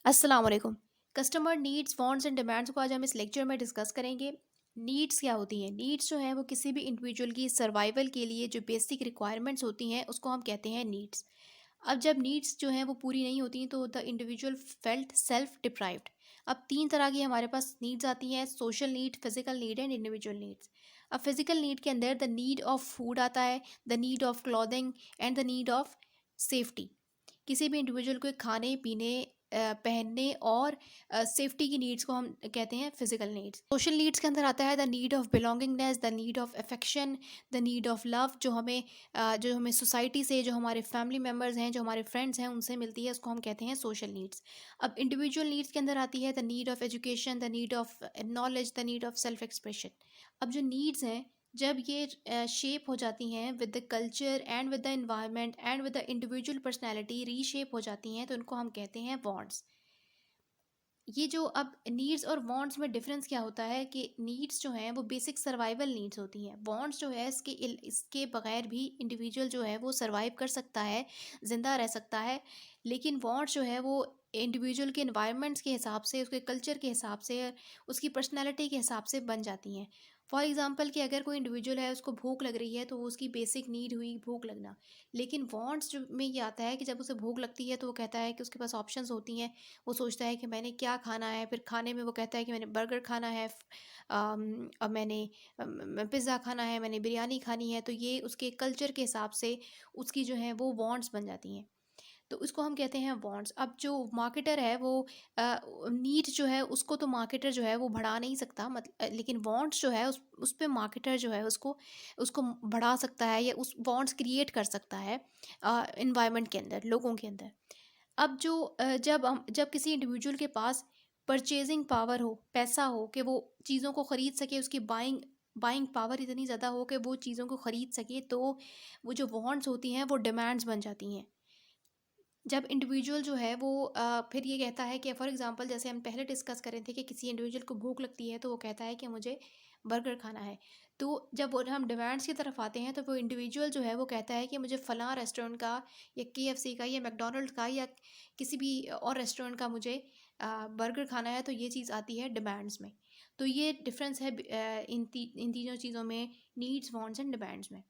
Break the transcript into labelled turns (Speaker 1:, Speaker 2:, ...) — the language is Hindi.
Speaker 1: अस्सलाम वालेकुम। Customer needs, wants and demands को आज हम इस लेक्चर में डिस्कस करेंगे। नीड्स क्या होती हैं? नीड्स जो है वो किसी भी इंडिविजुअल की सर्वाइवल के लिए जो बेसिक रिक्वायरमेंट्स होती हैं उसको हम कहते हैं नीड्स। अब जब नीड्स जो हैं वो पूरी नहीं होती तो the individual felt self deprived. अब तीन तरह की हमारे पास नीड्स आती हैं: social need, physical need and individual needs. अब फिजिकल नीड के अंदर द नीड ऑफ फूड आता है, the need of clothing and the need of safety. किसी भी इंडिविजुअल को खाने पीने, पहनने और सेफ्टी की नीड्स को हम कहते हैं फिजिकल नीड्स। सोशल नीड्स के अंदर आता है the need of belongingness, the need of affection, the need of love, जो हमें सोसाइटी से, जो हमारे फैमिली मेम्बर्स हैं, जो हमारे फ्रेंड्स हैं, उनसे मिलती है, उसको हम कहते हैं सोशल नीड्स। अब इंडिविजुअल नीड्स के अंदर आती है the need of education, the need of knowledge, the need of self expression. अब जो नीड्स हैं, जब ये शेप हो जाती हैं with the culture and with the environment and with the individual personality, reshape हो जाती हैं, तो इनको हम कहते हैं वांट्स। ये जो अब नीड्स और वांट्स में डिफरेंस क्या होता है कि नीड्स जो हैं वो बेसिक सर्वाइवल नीड्स होती हैं। वांट्स जो है इसके बगैर भी इंडिविजुअल जो है वो सर्वाइव कर सकता है, ज़िंदा रह सकता है। लेकिन वांट्स जो है वो इंडिविजुअल के इन्वायरमेंट्स के हिसाब से, उसके कल्चर के हिसाब से, उसकी पर्सनैलिटी के हिसाब से बन जाती हैं। फॉर एग्ज़ाम्पल कि अगर कोई इंडिविजुअल है, उसको भूख लग रही है, तो वो उसकी बेसिक नीड हुई भूख लगना। लेकिन वांट्स जो में ये आता है कि जब उसे भूख लगती है तो वो कहता है कि उसके पास ऑप्शंस होती हैं। वो सोचता है कि मैंने क्या खाना है, फिर खाने में वो कहता है कि मैंने बर्गर खाना है, अब मैंने पिज़्ज़ा खाना है, मैंने बिरयानी खानी है। तो ये उसके कल्चर के हिसाब से उसकी जो है वो वांट्स बन जाती हैं। तो उसको हम कहते हैं वांट्स। अब जो मार्केटर है वो नीड जो है उसको तो मार्केटर जो है वो बढ़ा नहीं सकता, लेकिन वांट्स जो है उस पे मार्केटर जो है उसको उसको बढ़ा सकता है, या उस वांट्स क्रिएट कर सकता है इन्वायरमेंट के अंदर, लोगों के अंदर। अब जब किसी इंडिविजुअल के पास परचेजिंग पावर हो, पैसा हो कि वो चीज़ों को ख़रीद सके, उसकी बाइंग बाइंग पावर इतनी ज़्यादा हो कि वो चीज़ों को ख़रीद सके, तो वो जो वांट्स होती हैं वो डिमांड्स बन जाती हैं। जब इंडिविजुअल जो है वो फिर ये कहता है कि फॉर एग्जांपल जैसे हम पहले डिस्कस कर रहे थे कि किसी इंडिविजुअल को भूख लगती है तो वो कहता है कि मुझे बर्गर खाना है। तो जब वो हम डिमांड्स की तरफ आते हैं तो वो इंडिविजुअल जो है वो कहता है कि मुझे फ़लाँ रेस्टोरेंट का, या केएफसी का, या मैकडॉनल्ड्स का, या किसी भी और रेस्टोरेंट का मुझे बर्गर खाना है। तो ये चीज़ आती है डिमांड्स में। तो ये डिफरेंस है इन तीनों चीज़ों में, नीड्स, वांट्स एंड डिमांड्स में।